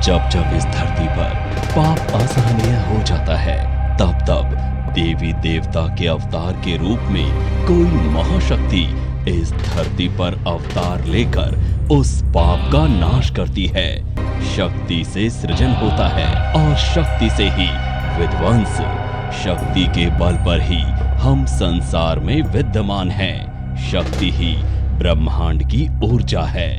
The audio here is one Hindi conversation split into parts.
जब जब इस धरती पर पाप असहनीय हो जाता है, तब तब देवी देवता के अवतार के रूप में कोई महाशक्ति इस धरती पर अवतार लेकर उस पाप का नाश करती है। शक्ति से सृजन होता है और शक्ति से ही विध्वंस। शक्ति के बल पर ही हम संसार में विद्यमान हैं। शक्ति ही ब्रह्मांड की ऊर्जा है।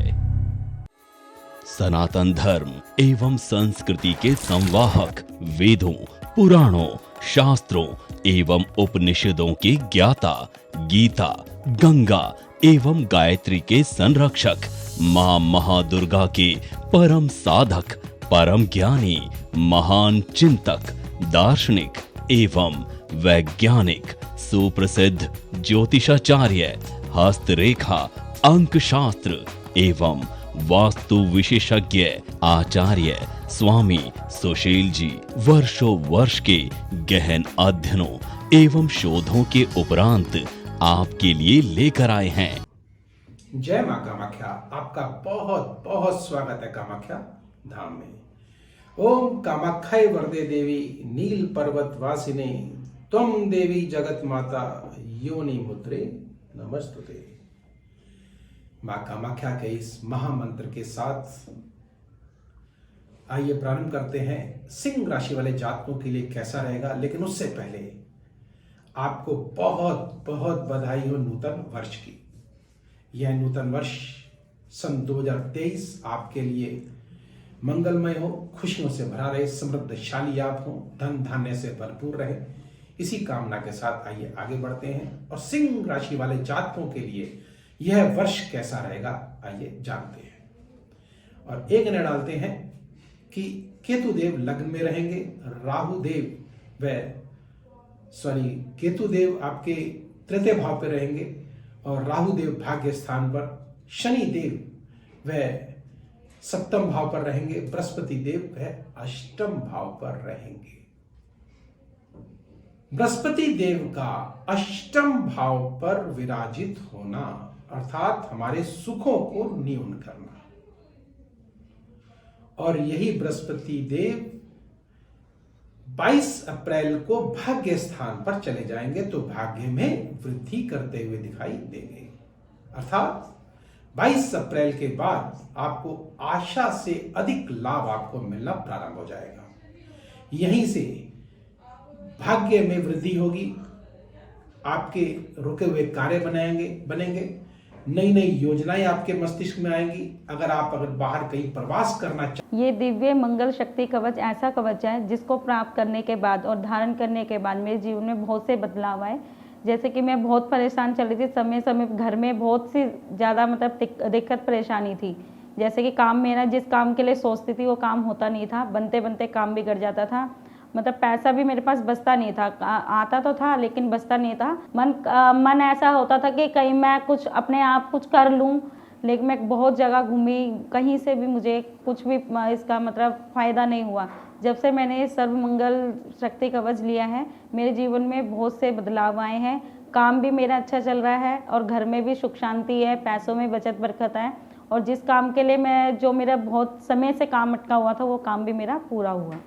सनातन धर्म एवं संस्कृति के संवाहक, वेदों, पुराणों, शास्त्रों एवं उपनिषदों के ज्ञाता, गीता, गंगा एवं गायत्री के संरक्षक, मां महादुर्गा के परम साधक, परम ज्ञानी, महान चिंतक, दार्शनिक एवं वैज्ञानिक, सुप्रसिद्ध ज्योतिषाचार्य, हस्तरेखा, अंक शास्त्र एवं वास्तु विशेषज्ञ आचार्य स्वामी सुशील जी वर्षों वर्ष के गहन अध्ययनों एवं शोधों के उपरांत आपके लिए लेकर आए हैं। जय मां कामाख्या। आपका बहुत बहुत स्वागत है कामाख्या धाम में। ओम कामाख्याय वरदे देवी नील पर्वत वासिने त्वं देवी जगत माता योनि मुद्रे नमस्तुते। मां कामाख्या के इस महामंत्र के साथ आइए प्रारंभ करते हैं। सिंह राशि वाले जातकों के लिए कैसा रहेगा, लेकिन उससे पहले आपको बहुत बहुत बधाई हो नूतन वर्ष की। यह नूतन वर्ष सन 2023 आपके लिए मंगलमय हो, खुशियों से भरा रहे, समृद्धशाली आप हो, धन धान्य से भरपूर रहे। इसी कामना के साथ आइए आगे बढ़ते हैं और सिंह राशि वाले जातकों के लिए यह वर्ष कैसा रहेगा आइए जानते हैं। और एक निर्णय डालते हैं कि केतु देव लग्न में रहेंगे, राहु देव केतु देव आपके तृतीय भाव पर रहेंगे और राहु देव भाग्य स्थान पर, शनि देव वह सप्तम भाव पर रहेंगे, बृहस्पति देव वह अष्टम भाव पर रहेंगे। बृहस्पति देव का अष्टम भाव पर विराजित होना अर्थात हमारे सुखों को न्यून करना, और यही बृहस्पति देव 22 अप्रैल को भाग्य स्थान पर चले जाएंगे तो भाग्य में वृद्धि करते हुए दिखाई देंगे। अर्थात 22 अप्रैल के बाद आपको आशा से अधिक लाभ आपको मिलना प्रारंभ हो जाएगा। यहीं से भाग्य में वृद्धि होगी, आपके रुके हुए कार्य बनेंगे, नई नई योजनाएं आपके मस्तिष्क में आएंगी। अगर बाहर कहीं प्रवास करना ये दिव्य मंगल शक्ति कवच ऐसा कवच है जिसको प्राप्त करने के बाद और धारण करने के बाद मेरे जीवन में बहुत से बदलाव आए। जैसे कि मैं बहुत परेशान चल रही थी, समय समय घर में बहुत सी ज़्यादा दिक्कत परेशानी थी। जैसे कि काम मेरा जिस काम के लिए सोचती थी वो काम होता नहीं था, बनते बनते काम बिगड़ जाता था। पैसा भी मेरे पास बचता नहीं था, आता तो था लेकिन बचता नहीं था। मन ऐसा होता था कि कहीं मैं कुछ अपने आप कुछ कर लूं, लेकिन मैं बहुत जगह घूमी, कहीं से भी मुझे कुछ भी इसका फ़ायदा नहीं हुआ। जब से मैंने सर्वमंगल शक्ति कवच लिया है मेरे जीवन में बहुत से बदलाव आए हैं। काम भी मेरा अच्छा चल रहा है और घर में भी सुख शांति है, पैसों में बचत बरकत है, और जिस काम के लिए जो मेरा बहुत समय से काम अटका हुआ था वो काम भी मेरा पूरा हुआ।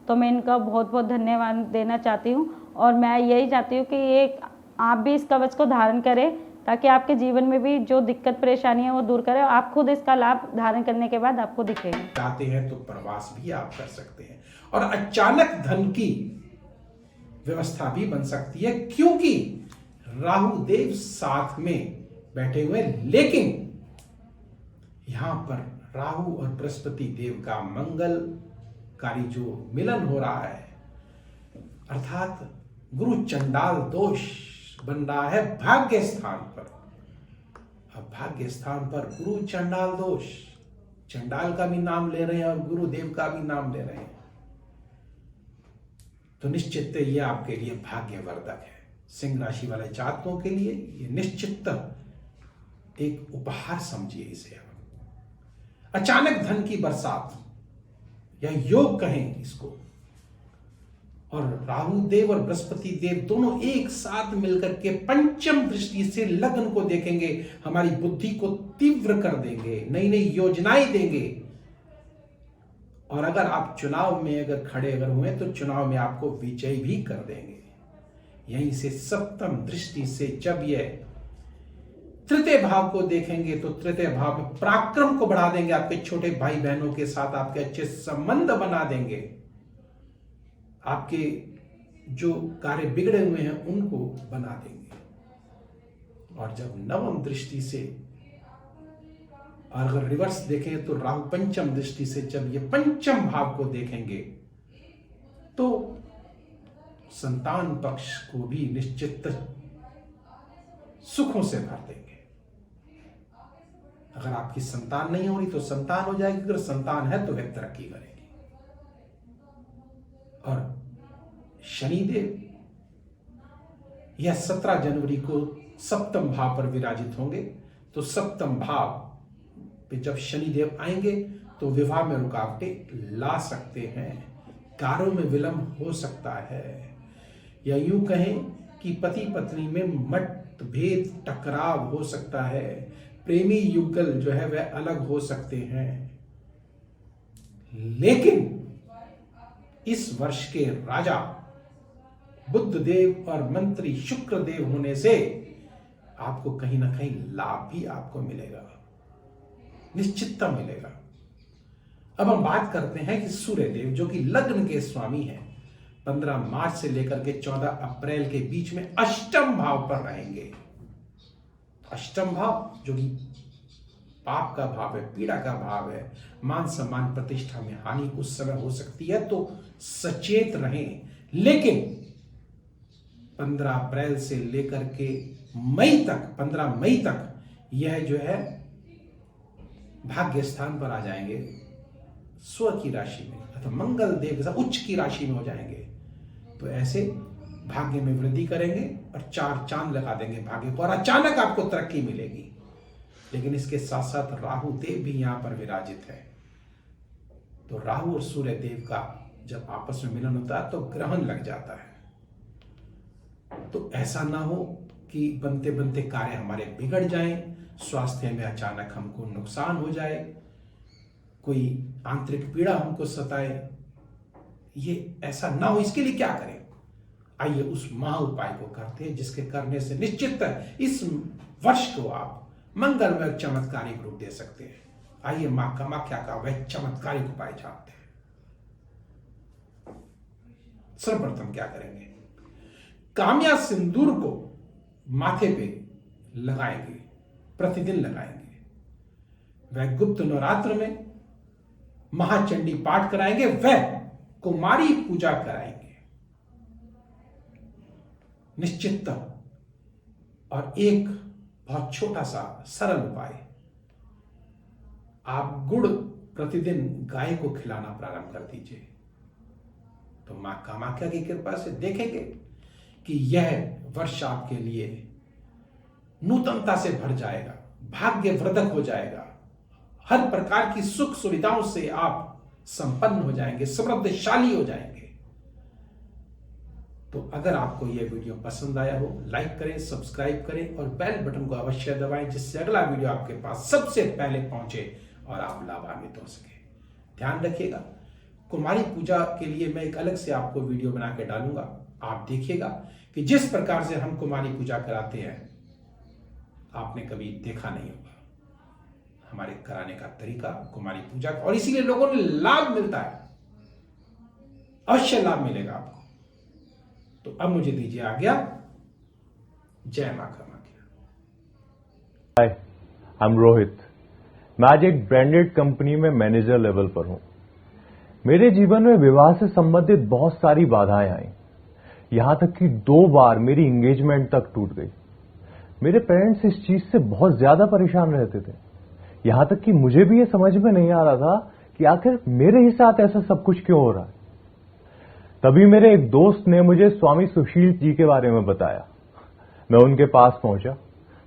तो मैं इनका बहुत बहुत धन्यवाद देना चाहती हूँ, और मैं यही चाहती हूँ कि आप भी इस कवच को धारण करें ताकि आपके जीवन में भी जो दिक्कत परेशानी है वो दूर करें और आप खुद इसका लाभ धारण करने के बाद आपको दिखेगा। चाहते हैं तो प्रवास भी आप कर सकते हैं और अचानक धन की व्यवस्था भी बन सकती है, क्योंकि राहु देव साथ में बैठे हुए। लेकिन यहां पर राहु और बृहस्पति देव का मंगलकारी जो मिलन हो रहा है, अर्थात गुरु चंडाल दोष बन रहा है भाग्य स्थान पर। अब भाग्य स्थान पर गुरु चंडाल दोष, चंडाल का भी नाम ले रहे हैं और गुरुदेव का भी नाम ले रहे हैं, तो निश्चित ये आपके लिए भाग्यवर्धक है। सिंह राशि वाले जातकों के लिए ये निश्चित एक उपहार समझिए इसे। अचानक धन की बरसात या योग कहें इसको, और राहु देव और बृहस्पति देव दोनों एक साथ मिलकर के पंचम दृष्टि से लग्न को देखेंगे, हमारी बुद्धि को तीव्र कर देंगे, नई नई योजनाएं देंगे और अगर आप चुनाव में अगर खड़े अगर हुए तो चुनाव में आपको विजयी भी कर देंगे। यहीं से सप्तम दृष्टि से जब यह तृतीय भाव को देखेंगे तो तृतीय भाव में पराक्रम को बढ़ा देंगे, आपके छोटे भाई बहनों के साथ आपके अच्छे संबंध बना देंगे, आपके जो कार्य बिगड़े हुए हैं उनको बना देंगे। और जब नवम दृष्टि से और अगर रिवर्स देखें तो राहु पंचम दृष्टि से जब ये पंचम भाव को देखेंगे तो संतान पक्ष को भी निश्चित सुखों से भर देंगे। अगर आपकी संतान नहीं हो रही तो संतान हो जाएगी, अगर संतान है तो वह तरक्की करेगी। और शनिदेव यह 17 जनवरी को सप्तम भाव पर विराजित होंगे। तो सप्तम भाव पे जब शनिदेव आएंगे तो विवाह में रुकावटें ला सकते हैं, कार्यों में विलंब हो सकता है, या यूं कहें कि पति पत्नी में मतभेद टकराव हो सकता है, प्रेमी युगल जो है वह अलग हो सकते हैं। लेकिन इस वर्ष के राजा बुध देव और मंत्री शुक्र देव होने से आपको कहीं ना कहीं लाभ भी आपको मिलेगा, निश्चितता मिलेगा। अब हम बात करते हैं कि सूर्य देव जो कि लग्न के स्वामी हैं 15 मार्च से लेकर के 14 अप्रैल के बीच में अष्टम भाव पर रहेंगे। अष्टम भाव जो कि पाप का भाव है, पीड़ा का भाव है, मान सम्मान प्रतिष्ठा में हानि उस समय हो सकती है, तो सचेत रहें। लेकिन 15 अप्रैल से लेकर के मई तक 15 मई तक यह जो है भाग्य स्थान पर आ जाएंगे, स्व की राशि में अथवा मंगल देव उच्च की राशि में हो जाएंगे। तो ऐसे भाग्य में वृद्धि करेंगे और 4 चांद लगा देंगे भाग्य को, और अचानक आपको तरक्की मिलेगी। लेकिन इसके साथ साथ राहु देव भी यहां पर विराजित है। तो राहु और सूर्य देव का जब आपस में मिलन होता है तो ग्रहण लग जाता है। तो ऐसा ना हो कि बनते बनते कार्य हमारे बिगड़ जाएं, स्वास्थ्य में अचानक हमको नुकसान हो जाए, कोई आंतरिक पीड़ा हमको सताए, ये ऐसा ना हो। इसके लिए क्या करें? आइए उस महा उपाय को करते हैं जिसके करने से निश्चित इस वर्ष को आप मंगलमय चमत्कारिक रूप दे सकते हैं। आइए मां कामाख्या का वह चमत्कारिक उपाय जानते हैं। सर्वप्रथम क्या करेंगे? काम्या सिंदूर को माथे पे लगाएंगे, प्रतिदिन लगाएंगे। वह गुप्त नवरात्र में महाचंडी पाठ कराएंगे, वह कुमारी पूजा कराएंगे निश्चित। और एक बहुत छोटा सा सरल उपाय, आप गुड़ प्रतिदिन गाय को खिलाना प्रारंभ कर दीजिए। तो मां कामाख्या की कृपा से देखेंगे कि यह वर्ष आपके लिए नूतनता से भर जाएगा, भाग्यवर्धक हो जाएगा, हर प्रकार की सुख सुविधाओं से आप संपन्न हो जाएंगे, समृद्धशाली हो जाएंगे। तो अगर आपको यह वीडियो पसंद आया हो, लाइक करें, सब्सक्राइब करें और बेल बटन को अवश्य दबाएं, जिससे अगला वीडियो आपके पास सबसे पहले पहुंचे और आप लाभान्वित हो सके। ध्यान रखिएगा, कुमारी पूजा के लिए मैं एक अलग से आपको वीडियो बना के डालूंगा। आप देखिएगा कि जिस प्रकार से हम कुमारी पूजा कराते हैं आपने कभी देखा नहीं होगा हमारे कराने का तरीका कुमारी पूजा का, और इसीलिए लोगों ने लाभ मिलता है, अवश्य लाभ मिलेगा आपको। तो अब मुझे दीजिए आज्ञा। जय मां कामाख्या। हाय, आई एम रोहित। मैं आज एक ब्रांडेड कंपनी में मैनेजर लेवल पर हूं। मेरे जीवन में विवाह से संबंधित बहुत सारी बाधाएं आई, यहां तक कि 2 बार मेरी एंगेजमेंट तक टूट गई। मेरे पेरेंट्स इस चीज से बहुत ज्यादा परेशान रहते थे, यहां तक कि मुझे भी ये समझ में नहीं आ रहा था कि आखिर मेरे ही साथ ऐसा सब कुछ क्यों हो रहा है। तभी मेरे एक दोस्त ने मुझे स्वामी सुशील जी के बारे में बताया। मैं उनके पास पहुंचा।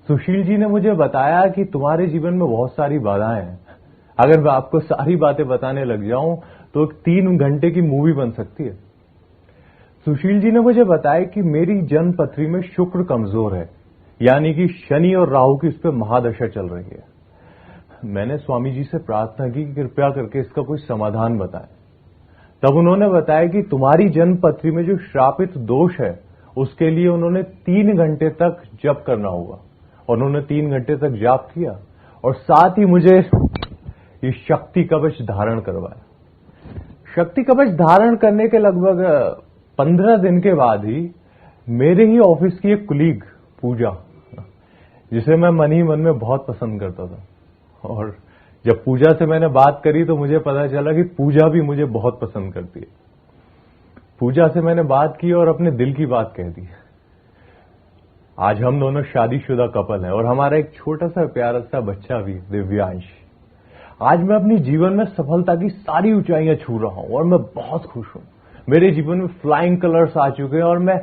सुशील जी ने मुझे बताया कि तुम्हारे जीवन में बहुत सारी बाधाएं हैं। अगर मैं आपको सारी बातें बताने लग जाऊं तो 3 घंटे की मूवी बन सकती है। सुशील जी ने मुझे बताया कि मेरी जन्म पत्री में शुक्र कमजोर है, यानी कि शनि और राहु की उस पर महादशा चल रही है। मैंने स्वामी जी से प्रार्थना की कि कृपया करके इसका कोई समाधान बताएं। तब उन्होंने बताया कि तुम्हारी जन्म पत्री में जो श्रापित दोष है उसके लिए उन्होंने 3 घंटे तक जप करना होगा। और उन्होंने 3 घंटे तक जाप किया और साथ ही मुझे ये शक्ति कवच धारण करवाया। शक्ति कवच धारण करने के लगभग 15 दिन के बाद ही मेरे ही ऑफिस की एक कुलीग पूजा, जिसे मैं मन ही मन में बहुत पसंद करता था, और जब पूजा से मैंने बात करी तो मुझे पता चला कि पूजा भी मुझे बहुत पसंद करती है। पूजा से मैंने बात की और अपने दिल की बात कह दी। आज हम दोनों शादीशुदा कपल हैं और हमारा एक छोटा सा प्यारा सा बच्चा भी, दिव्यांश। आज मैं अपनी जीवन में सफलता की सारी ऊंचाइयां छू रहा हूं और मैं बहुत खुश हूं। मेरे जीवन में फ्लाइंग कलर्स आ चुके हैं और मैं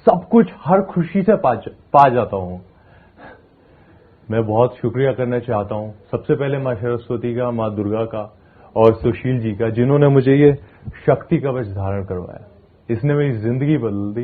सब कुछ हर खुशी से पा जाता हूं। मैं बहुत शुक्रिया करना चाहता हूं सबसे पहले मां सरस्वती का, मां दुर्गा का और सुशील जी का, जिन्होंने मुझे ये शक्ति कवच धारण करवाया। इसने मेरी जिंदगी बदल दी।